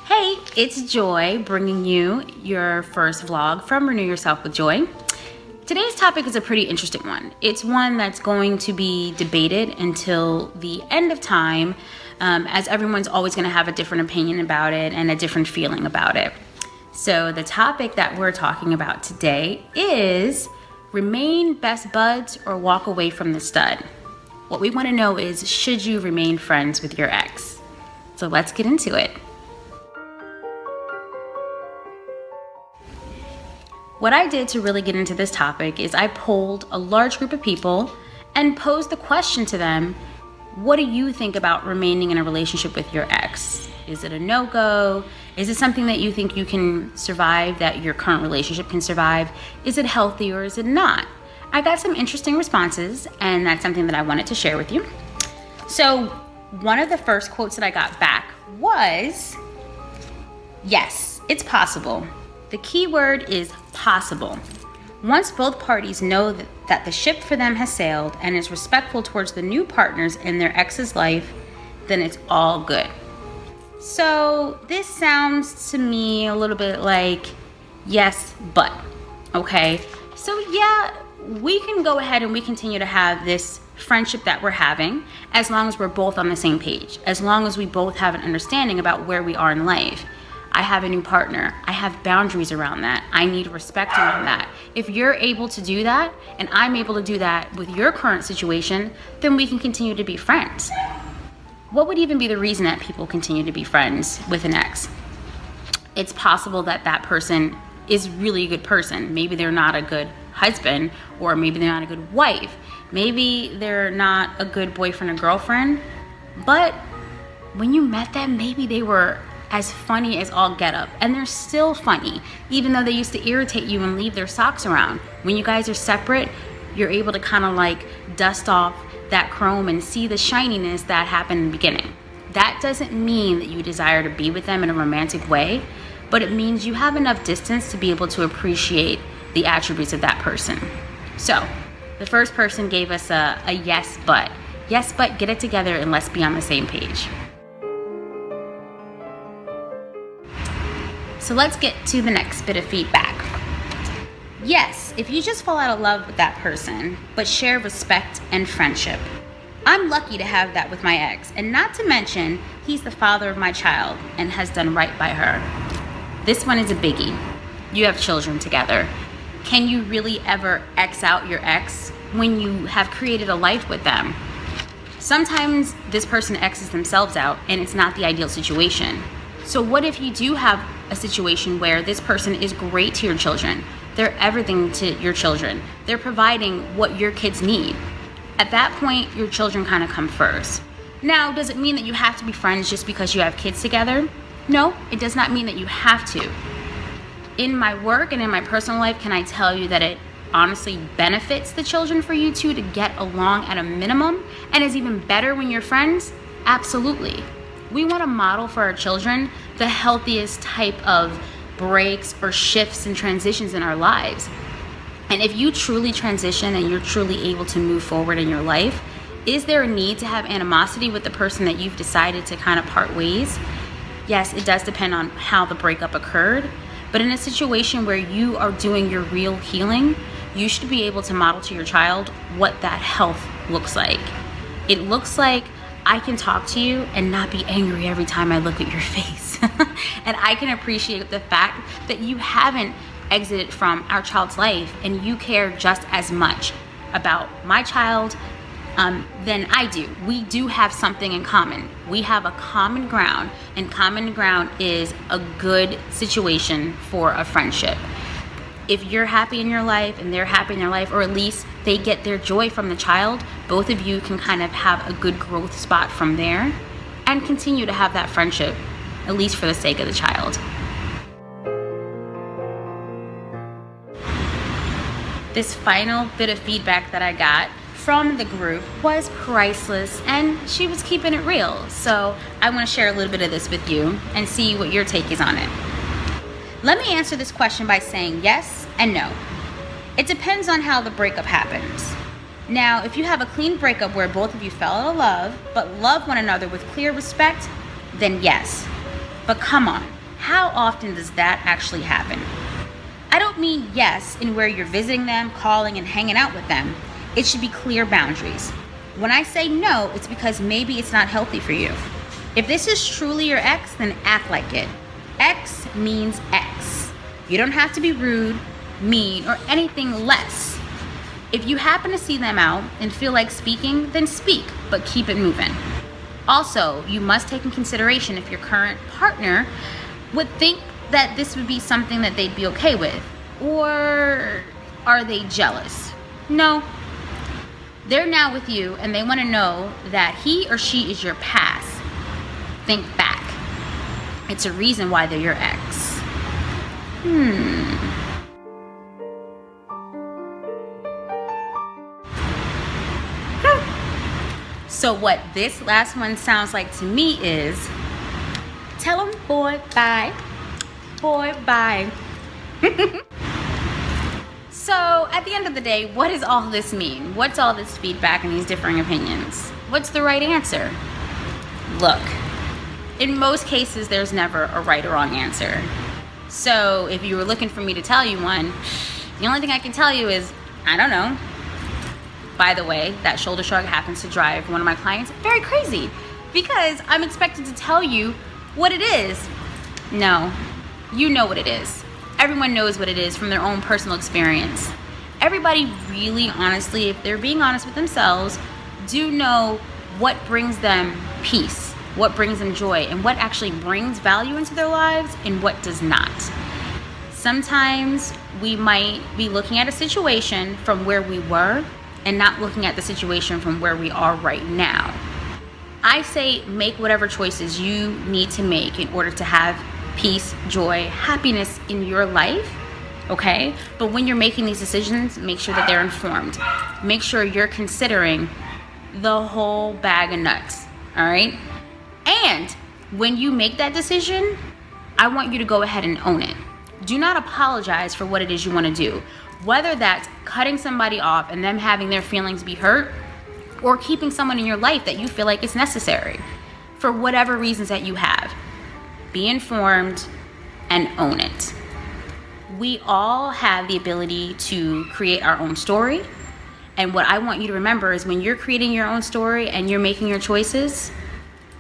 Hey, it's Joy bringing you your first vlog from Renew Yourself with Joy. Today's topic is a pretty interesting one. It's one that's going to be debated until the end of time, as everyone's always going to have a different opinion about it and a different feeling about it. So the topic that we're talking about today is remain best buds or walk away from the stud. What we want to know is, should you remain friends with your ex? So let's get into it. What I did to really get into this topic is I polled a large group of people and posed the question to them, what do you think about remaining in a relationship with your ex? Is it a no-go? Is it something that you think you can survive, that your current relationship can survive? Is it healthy or is it not? I got some interesting responses, and that's something that I wanted to share with you. So one of the first quotes that I got back was, yes, it's possible. The key word is possible. Once both parties know that the ship for them has sailed and is respectful towards the new partners in their ex's life, then it's all good. So this sounds to me a little bit like yes, but. Okay, so yeah, we can go ahead and we continue to have this friendship that we're having as long as we're both on the same page, as long as we both have an understanding about where we are in life. I have a new partner. I have boundaries around that. I need respect around that. If you're able to do that, and I'm able to do that with your current situation, then we can continue to be friends. What would even be the reason that people continue to be friends with an ex? It's possible that that person is really a good person. Maybe they're not a good husband, or maybe they're not a good wife. Maybe they're not a good boyfriend or girlfriend, but when you met them, maybe they were as funny as all get up, and they're still funny, even though they used to irritate you and leave their socks around. When you guys are separate, you're able to kind of like dust off that chrome and see the shininess that happened in the beginning. That doesn't mean that you desire to be with them in a romantic way, but it means you have enough distance to be able to appreciate the attributes of that person. So the first person gave us a yes, but. Yes, but get it together and let's be on the same page. So let's get to the next bit of feedback. Yes, if you just fall out of love with that person, but share respect and friendship. I'm lucky to have that with my ex, and not to mention, he's the father of my child and has done right by her. This one is a biggie. You have children together. Can you really ever X out your ex when you have created a life with them? Sometimes this person X's themselves out and it's not the ideal situation. So what if you do have a situation where this person is great to your children? They're everything to your children. They're providing what your kids need. At that point, your children kind of come first. Now, does it mean that you have to be friends just because you have kids together? No, it does not mean that you have to. In my work and in my personal life, can I tell you that it honestly benefits the children for you two to get along at a minimum, and is even better when you're friends? Absolutely. We want to model for our children the healthiest type of breaks or shifts and transitions in our lives. And if you truly transition and you're truly able to move forward in your life, is there a need to have animosity with the person that you've decided to kind of part ways? Yes, it does depend on how the breakup occurred. But in a situation where you are doing your real healing, you should be able to model to your child what that health looks like. It looks like I can talk to you and not be angry every time I look at your face. And I can appreciate the fact that you haven't exited from our child's life and you care just as much about my child than I do. We do have something in common. We have a common ground, and common ground is a good situation for a friendship. If you're happy in your life and they're happy in their life, or at least they get their joy from the child, both of you can kind of have a good growth spot from there and continue to have that friendship, at least for the sake of the child. This final bit of feedback that I got from the group was priceless, and she was keeping it real. So I want to share a little bit of this with you and see what your take is on it. Let me answer this question by saying yes and no. It depends on how the breakup happens. Now, if you have a clean breakup where both of you fell out of love, but love one another with clear respect, then yes. But come on, How often does that actually happen? I don't mean yes in where you're visiting them, calling, and hanging out with them. It should be clear boundaries. When I say no, it's because maybe it's not healthy for you. If this is truly your ex, then act like it. X means X. You don't have to be rude, mean, or anything less. If you happen to see them out and feel like speaking, then speak, but keep it moving. Also, you must take in consideration if your current partner would think that this would be something that they'd be okay with, or are they jealous? No. They're now with you and they want to know that he or she is your past. Think back. It's a reason why they're your ex. So what this last one sounds like to me is, tell him boy bye, boy bye. So at the end of the day, what does all this mean? What's all this feedback and these differing opinions? What's the right answer? Look, in most cases, there's never a right or wrong answer. So if you were looking for me to tell you one, the only thing I can tell you is, I don't know. By the way, that shoulder shrug happens to drive one of my clients very crazy because I'm expected to tell you what it is. No, you know what it is. Everyone knows what it is from their own personal experience. Everybody really, honestly, if they're being honest with themselves, do know what brings them peace, what brings them joy, and what actually brings value into their lives and what does not. Sometimes we might be looking at a situation from where we were and not looking at the situation from where we are right now. I say make whatever choices you need to make in order to have peace, joy, happiness in your life, okay? But when you're making these decisions, make sure that they're informed. Make sure you're considering the whole bag of nuts, all right? And when you make that decision, I want you to go ahead and own it. Do not apologize for what it is you want to do. Whether that's cutting somebody off and them having their feelings be hurt, or keeping someone in your life that you feel like is necessary for whatever reasons that you have. Be informed and own it. We all have the ability to create our own story. And what I want you to remember is when you're creating your own story and you're making your choices,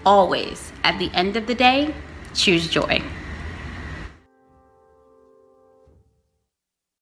always, at the end of the day, choose joy.